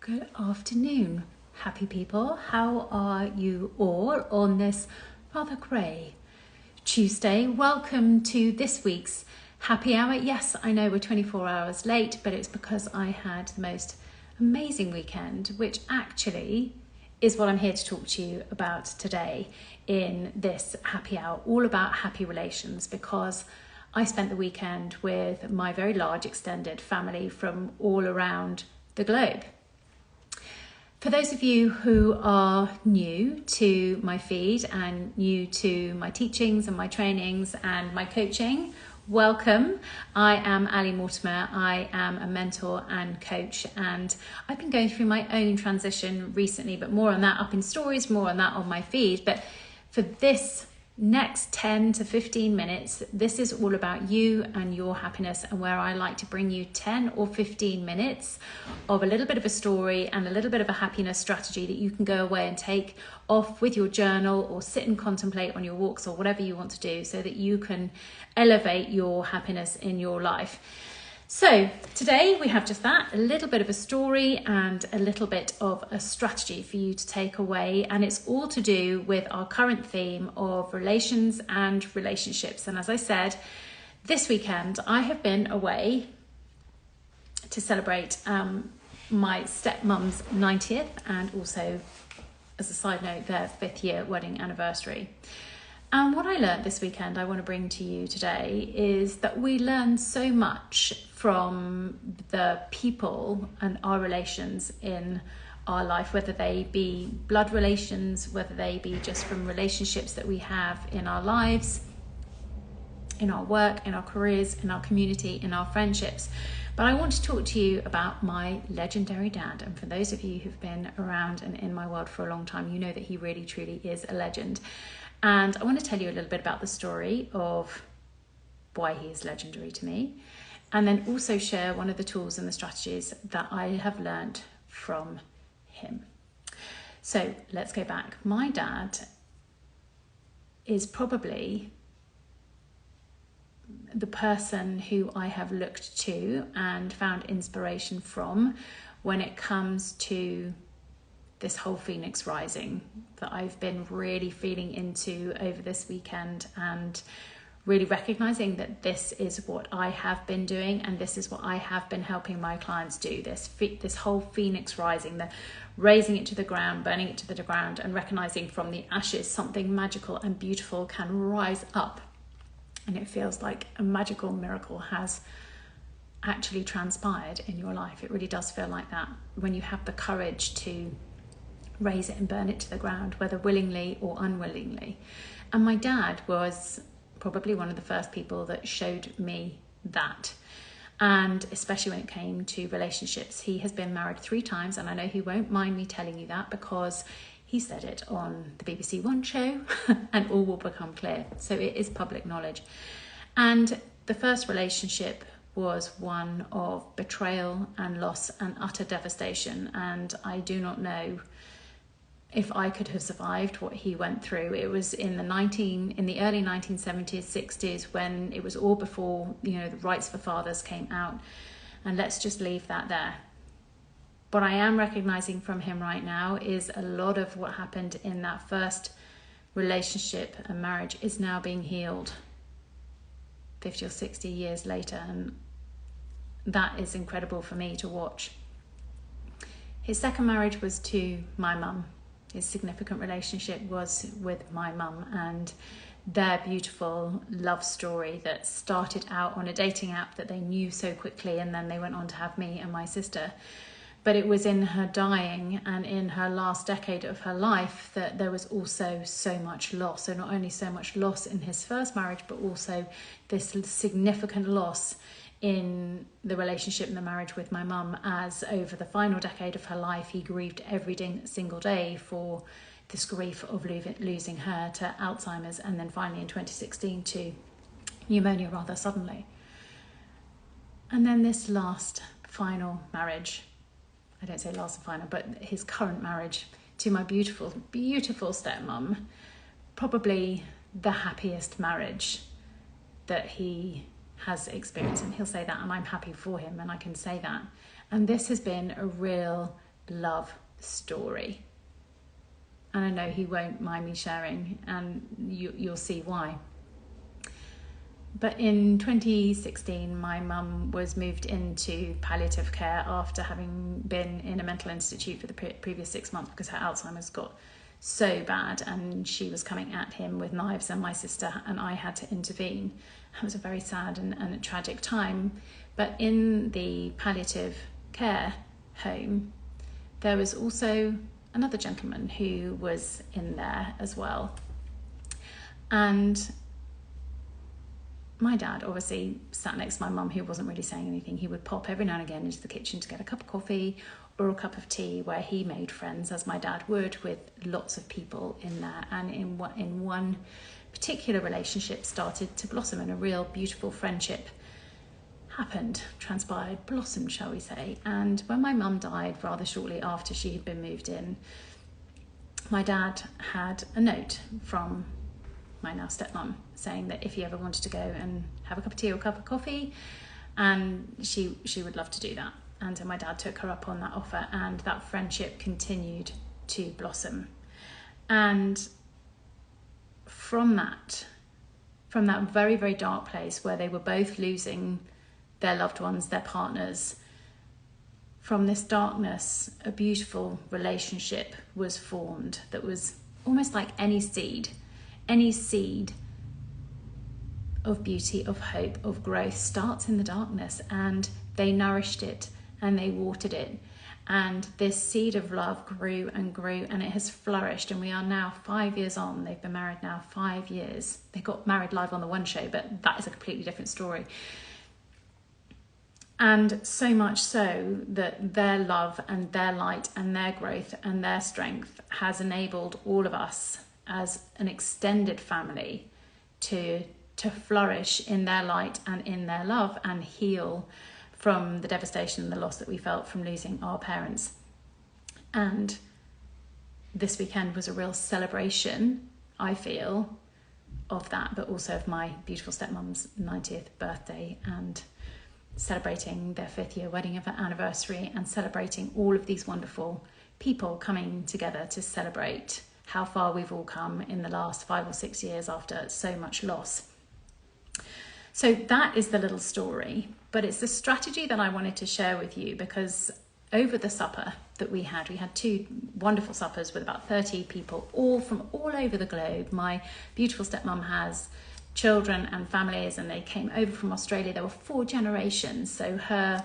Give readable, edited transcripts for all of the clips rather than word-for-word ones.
Good afternoon, happy people. How are you all on this rather grey Tuesday? Welcome to this week's happy hour. Yes, I know we're 24 hours late, but it's because I had the most amazing weekend, which actually is what I'm here to talk to you about today in this happy hour, all about happy relations, because I spent the weekend with my very large extended family from all around the globe. For those of you who are new to my feed and new to my teachings and my trainings and my coaching, welcome. I am Ali Mortimer. I am a mentor and coach, and I've been going through my own transition recently, but more on that up in stories, more on that on my feed. But for this next 10 to 15 minutes, this is all about you and your happiness, and where I like to bring you 10 or 15 minutes of a little bit of a story and a little bit of a happiness strategy that you can go away and take off with your journal or sit and contemplate on your walks or whatever you want to do, so that you can elevate your happiness in your life. So today we have just that, a little bit of a story and a little bit of a strategy for you to take away. And it's all to do with our current theme of relations and relationships. And as I said, this weekend I have been away to celebrate my stepmom's 90th and also, as a side note, their 5th year wedding anniversary. And what I learned this weekend I want to bring to you today is that we learn so much from the people and our relations in our life, whether they be blood relations, whether they be just from relationships that we have in our lives, in our work, in our careers, in our community, in our friendships. But I want to talk to you about my legendary dad. And for those of you who've been around and in my world for a long time, you know that he really, truly is a legend. And I want to tell you a little bit about the story of why he is legendary to me, and then also share one of the tools and the strategies that I have learned from him. So let's go back. My dad is probably the person who I have looked to and found inspiration from when it comes to this whole Phoenix rising that I've been really feeling into over this weekend, and really recognizing that this is what I have been doing and this is what I have been helping my clients do, this whole Phoenix rising, the raising it to the ground, burning it to the ground, and recognizing from the ashes something magical and beautiful can rise up. And it feels like a magical miracle has actually transpired in your life. It really does feel like that when you have the courage to raise it and burn it to the ground, whether willingly or unwillingly. And my dad was probably one of the first people that showed me that. And especially when it came to relationships. He has been married 3 times, and I know he won't mind me telling you that because he said it on the BBC One show and all will become clear. So it is public knowledge. And the first relationship was one of betrayal and loss and utter devastation. And I do not know if I could have survived what he went through. It was in the early 1970s, 60s, when it was all before, the Rights for Fathers came out. And let's just leave that there. What I am recognizing from him right now is a lot of what happened in that first relationship and marriage is now being healed 50 or 60 years later. And that is incredible for me to watch. His second marriage was to my mum. His significant relationship was with my mum, and their beautiful love story that started out on a dating app that they knew so quickly, and then they went on to have me and my sister. But it was in her dying and in her last decade of her life that there was also so much loss. So not only so much loss in his first marriage, but also this significant loss in the relationship and the marriage with my mum, as over the final decade of her life he grieved every single day for this grief of losing her to Alzheimer's, and then finally in 2016 to pneumonia rather suddenly. And then this last final marriage, I don't say last and final, but his current marriage to my beautiful, beautiful stepmom, probably the happiest marriage that he has experienced. And he'll say that, and I'm happy for him, and I can say that. And this has been a real love story. And I know he won't mind me sharing, and you'll see why. But in 2016, my mum was moved into palliative care after having been in a mental institute for the previous 6 months because her Alzheimer's got so bad and she was coming at him with knives, and my sister and I had to intervene. It was a very sad and a tragic time. But in the palliative care home, there was also another gentleman who was in there as well. And my dad obviously sat next to my mum, who wasn't really saying anything. He would pop every now and again into the kitchen to get a cup of coffee or a cup of tea, where he made friends, as my dad would, with lots of people in there. And in one particular relationship started to blossom, and a real beautiful friendship transpired, blossomed, shall we say. And when my mum died rather shortly after she had been moved in, my dad had a note from my now stepmom saying that if he ever wanted to go and have a cup of tea or a cup of coffee, and she would love to do that. And so my dad took her up on that offer, and that friendship continued to blossom. And from that very, very dark place where they were both losing their loved ones, their partners, from this darkness, a beautiful relationship was formed that was almost like any seed of beauty, of hope, of growth starts in the darkness, and they nourished it and they watered it. And this seed of love grew and grew, and it has flourished. And we are now 5 years on. They've been married now 5 years. They got married live on the One Show, but that is a completely different story. And so much so that their love and their light and their growth and their strength has enabled all of us as an extended family to flourish in their light and in their love, and heal from the devastation and the loss that we felt from losing our parents. And this weekend was a real celebration, I feel, of that, but also of my beautiful stepmom's 90th birthday, and celebrating their 5th year wedding anniversary, and celebrating all of these wonderful people coming together to celebrate how far we've all come in the last 5 or 6 years after so much loss. So that is the little story, but it's the strategy that I wanted to share with you, because over the supper that we had 2 wonderful suppers with about 30 people, all from all over the globe. My beautiful stepmom has children and families, and they came over from Australia. There were 4 generations, so her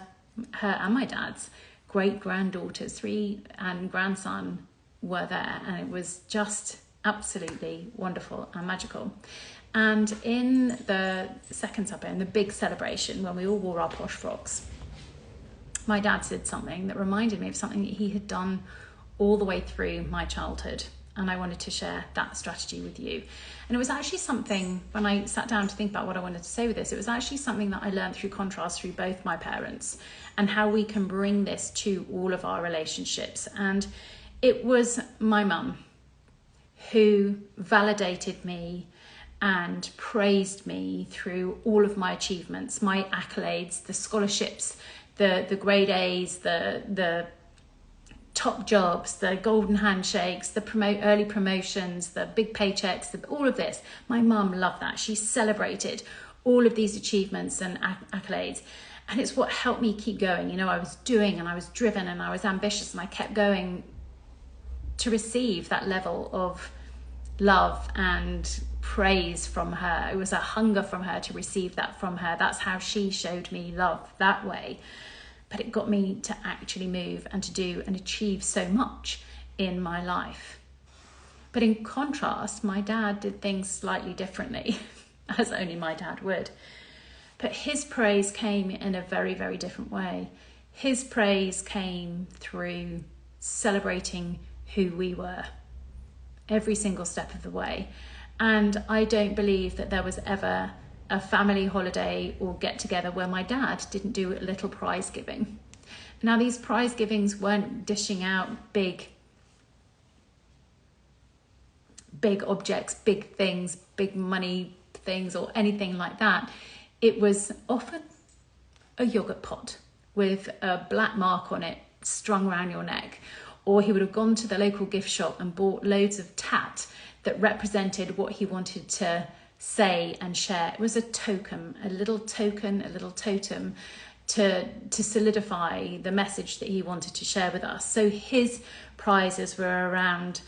and my dad's great granddaughters, 3 and grandson, were there, and it was just absolutely wonderful and magical. And in the second supper, in the big celebration, when we all wore our posh frocks, my dad said something that reminded me of something that he had done all the way through my childhood, and I wanted to share that strategy with you. And it was actually something, when I sat down to think about what I wanted to say with this, it was actually something that I learned through contrast through both my parents, and how we can bring this to all of our relationships. And it was my mum who validated me and praised me through all of my achievements, my accolades, the scholarships, the grade A's, the top jobs, the golden handshakes, the early promotions, the big paychecks, all of this. My mum loved that. She celebrated all of these achievements and accolades. And it's what helped me keep going. You know, I was doing, and I was driven, and I was ambitious, and I kept going to receive that level of love and praise from her. It was a hunger from her to receive that from her. That's how she showed me love, that way. But it got me to actually move and to do and achieve so much in my life. But in contrast, my dad did things slightly differently, as only my dad would. But his praise came in a very, very different way. His praise came through celebrating who we were every single step of the way. And I don't believe that there was ever a family holiday or get together where my dad didn't do a little prize giving. Now, these prize givings weren't dishing out big objects, big things, big money things, or anything like that. It was often a yogurt pot with a black mark on it strung around your neck. Or he would have gone to the local gift shop and bought loads of tat that represented what he wanted to say and share. It was a token, a little totem to solidify the message that he wanted to share with us. So his prizes were around,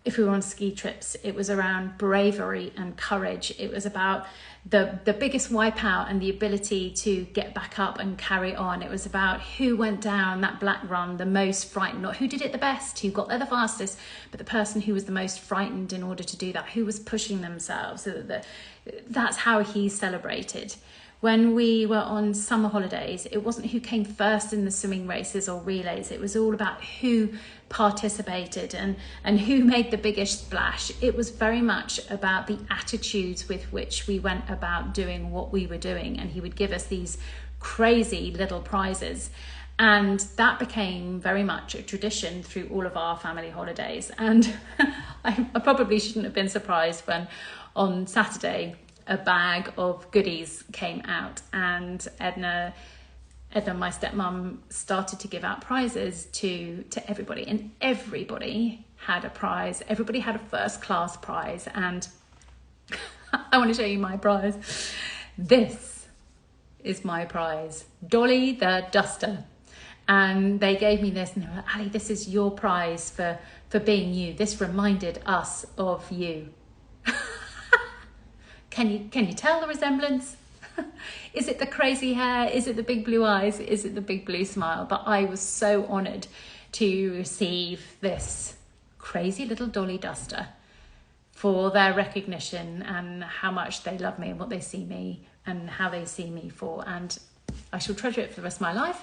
if we were on ski trips, it was around bravery and courage. It was about the biggest wipeout and the ability to get back up and carry on. It was about who went down that black run the most frightened, not who did it the best, who got there the fastest, but the person who was the most frightened in order to do that, who was pushing themselves. So that's how he celebrated. When we were on summer holidays, it wasn't who came first in the swimming races or relays. It was all about who participated and who made the biggest splash. It was very much about the attitudes with which we went about doing what we were doing. And he would give us these crazy little prizes. And that became very much a tradition through all of our family holidays. And I probably shouldn't have been surprised when on Saturday, a bag of goodies came out, and Edna, my stepmom, started to give out prizes to everybody, and everybody had a prize. Everybody had a first class prize, and I want to show you my prize. This is my prize, Dolly the Duster. And they gave me this, and they were like, Ali, this is your prize for being you. This reminded us of you. Can you tell the resemblance? Is it the crazy hair? Is it the big blue eyes? Is it the big blue smile? But I was so honoured to receive this crazy little Dolly Duster for their recognition and how much they love me and what they see me and how they see me for. And I shall treasure it for the rest of my life.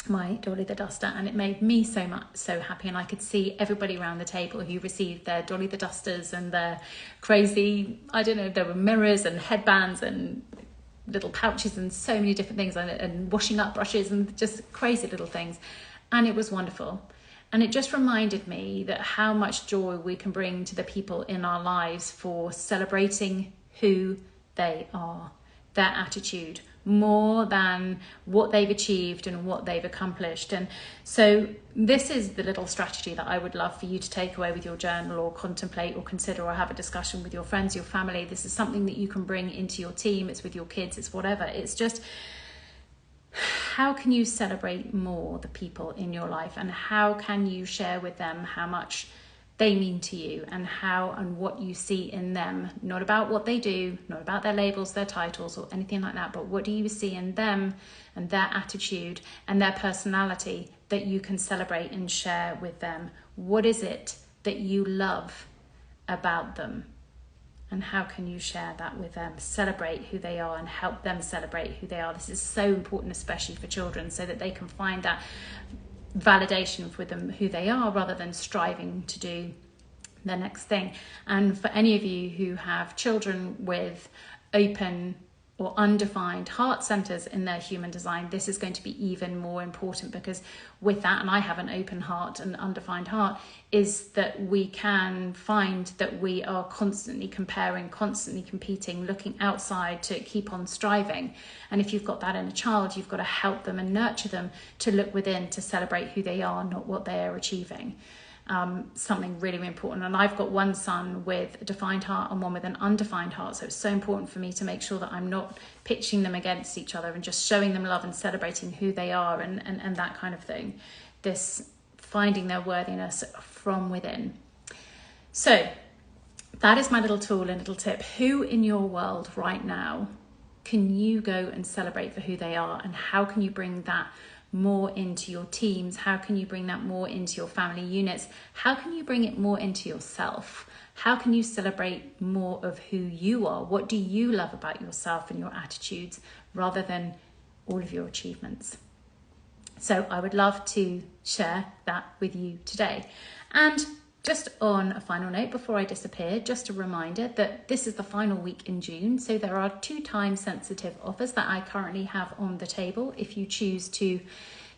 My Dolly the Duster, and it made me so happy, and I could see everybody around the table who received their Dolly the Dusters and their crazy, I don't know, there were mirrors and headbands and little pouches and so many different things, and washing up brushes and just crazy little things, and it was wonderful. And it just reminded me that how much joy we can bring to the people in our lives for celebrating who they are, their attitude, more than what they've achieved and what they've accomplished. And so this is the little strategy that I would love for you to take away with your journal, or contemplate, or consider, or have a discussion with your friends, your family. This is something that you can bring into your team. It's with your kids, it's whatever. It's just, how can you celebrate more the people in your life, and how can you share with them how much they mean to you, and how and what you see in them, not about what they do, not about their labels, their titles, or anything like that, but what do you see in them and their attitude and their personality that you can celebrate and share with them? What is it that you love about them, and how can you share that with them? Celebrate who they are and help them celebrate who they are. This is so important, especially for children, so that they can find that validation with them, who they are, rather than striving to do the next thing. And for any of you who have children with open or undefined heart centers in their human design, this is going to be even more important, because with that, and I have an open heart and undefined heart, is that we can find that we are constantly comparing, constantly competing, looking outside to keep on striving. And if you've got that in a child, you've got to help them and nurture them to look within, to celebrate who they are, not what they are achieving. Something really, really important. And I've got one son with a defined heart and one with an undefined heart, so it's so important for me to make sure that I'm not pitching them against each other, and just showing them love and celebrating who they are, and that kind of thing. This finding their worthiness from within. So that is my little tool and little tip. Who in your world right now can you go and celebrate for who they are, and how can you bring that more into your teams? How can you bring that more into your family units? How can you bring it more into yourself? How can you celebrate more of who you are? What do you love about yourself and your attitudes, rather than all of your achievements? So I would love to share that with you today. And just on a final note before I disappear, just a reminder that this is the final week in June, so there are 2 time-sensitive offers that I currently have on the table. If you choose to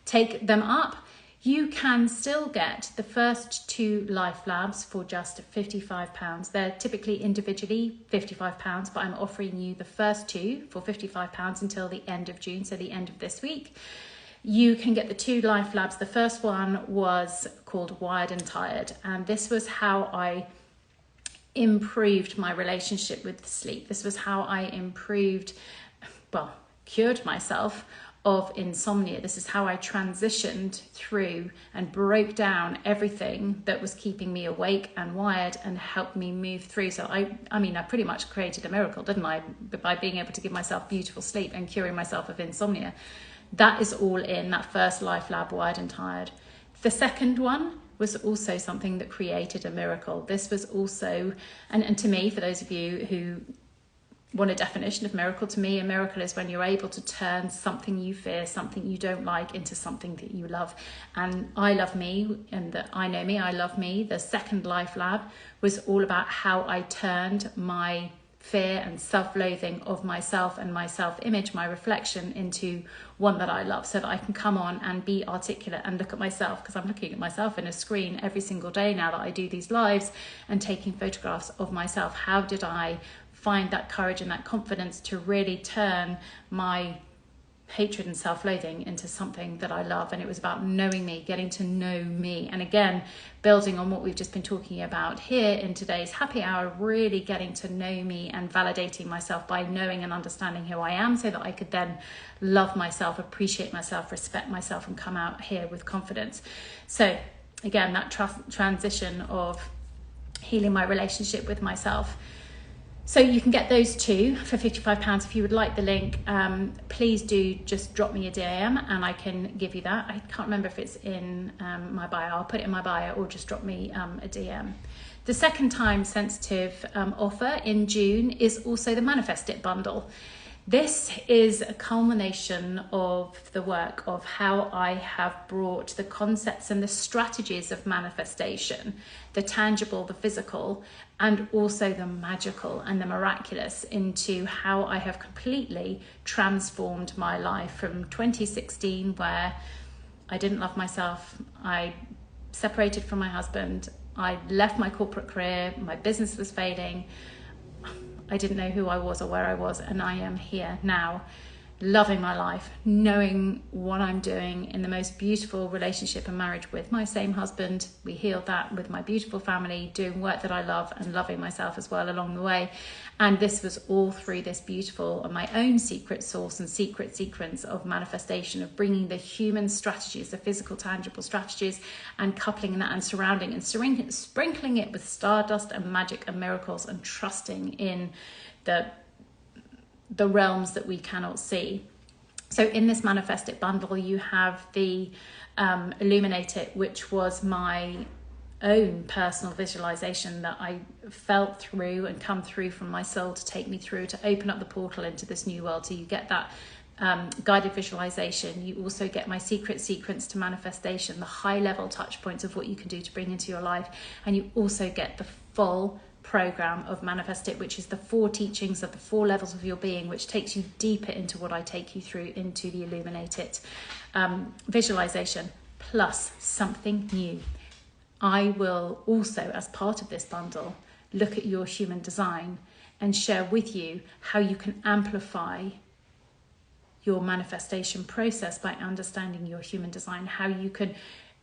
take them up, You can still get the first 2 Life Labs for just £55. They're typically individually £55, but I'm offering you the first 2 for £55 until the end of June, so the end of this week. You can get the 2 Life Labs. The first one was called Wired and Tired, and this was how I improved my relationship with sleep. This was how I cured myself of insomnia. This is how I transitioned through and broke down everything that was keeping me awake and wired and helped me move through. So I pretty much created a miracle, didn't I? By being able to give myself beautiful sleep and curing myself of insomnia. That is all in that first Life Lab, Wired and Tired. The second one was also something that created a miracle. This was also, and to me, for those of you who want a definition of miracle, to me, a miracle is when you're able to turn something you fear, something you don't like, into something that you love. And I love me, and that I know me, I love me. The second Life Lab was all about how I turned my fear and self-loathing of myself and my self-image, my reflection, into one that I love, so that I can come on and be articulate and look at myself, because I'm looking at myself in a screen every single day now that I do these lives and taking photographs of myself. How did I find that courage and that confidence to really turn my hatred and self-loathing into something that I love? And it was about knowing me, getting to know me. And again, building on what we've just been talking about here in today's happy hour, really getting to know me and validating myself by knowing and understanding who I am, so that I could then love myself, appreciate myself, respect myself, and come out here with confidence. So again, that transition of healing my relationship with myself. So you can get those 2 for £55. If you would like the link, please do just drop me a DM and I can give you that. I can't remember if it's in my bio. I'll put it in my bio, or just drop me a DM. The second time sensitive offer in June is also the Manifest It bundle. This is a culmination of the work of how I have brought the concepts and the strategies of manifestation, the tangible, the physical, and also the magical and the miraculous, into how I have completely transformed my life from 2016, where I didn't love myself. I separated from my husband. I left my corporate career. My business was failing. I didn't know who I was or where I was, and I am here now, loving my life, knowing what I'm doing in the most beautiful relationship and marriage with my same husband. We healed that with my beautiful family, doing work that I love and loving myself as well along the way. And this was all through this beautiful and my own secret source and secret sequence of manifestation, of bringing the human strategies, the physical, tangible strategies, and coupling that and surrounding and sprinkling it with stardust and magic and miracles, and trusting in the realms that we cannot see. So in this Manifest It bundle, you have the Illuminate It, which was my own personal visualization that I felt through and come through from my soul to take me through, to open up the portal into this new world. So you get that guided visualization. You also get my secret sequence to manifestation, the high level touch points of what you can do to bring into your life. And you also get the full program of Manifest It, which is the 4 teachings of the 4 levels of your being, which takes you deeper into what I take you through into the Illuminate It visualization, plus something new. I will also, as part of this bundle, look at your human design and share with you how you can amplify your manifestation process by understanding your human design, how you can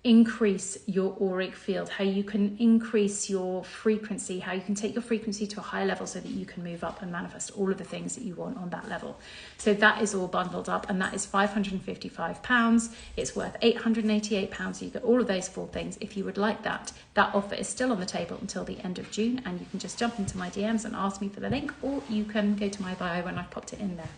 increase your auric field, how you can increase your frequency, how you can take your frequency to a higher level so that you can move up and manifest all of the things that you want on that level. So that is all bundled up, and that is £555. It's worth £888. So you get all of those 4 things. If you would like that, that offer is still on the table until the end of June, and you can just jump into my DMs and ask me for the link, or you can go to my bio when I've popped it in there.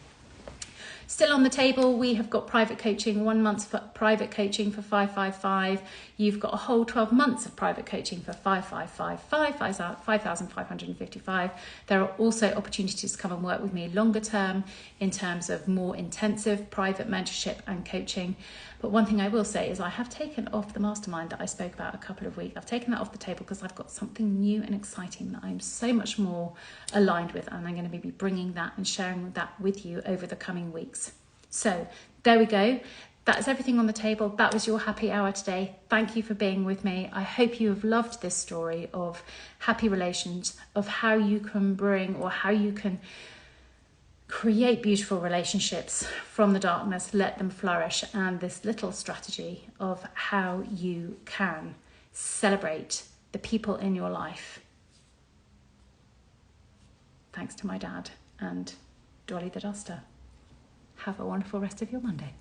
Still on the table, we have got private coaching, 1 month for private coaching for $555. You've got a whole 12 months of private coaching for $5,555. There are also opportunities to come and work with me longer term in terms of more intensive private mentorship and coaching. But one thing I will say is I have taken off the mastermind that I spoke about a couple of weeks. I've taken that off the table because I've got something new and exciting that I'm so much more aligned with, and I'm going to be bringing that and sharing that with you over the coming weeks. So there we go. that's everything on the table. That was your happy hour today. Thank you for being with me. I hope you have loved this story of happy relations, of how you can bring, or how you can create beautiful relationships from the darkness, let them flourish, and this little strategy of how you can celebrate the people in your life. Thanks to my dad and Dolly the Duster. Have a wonderful rest of your Monday.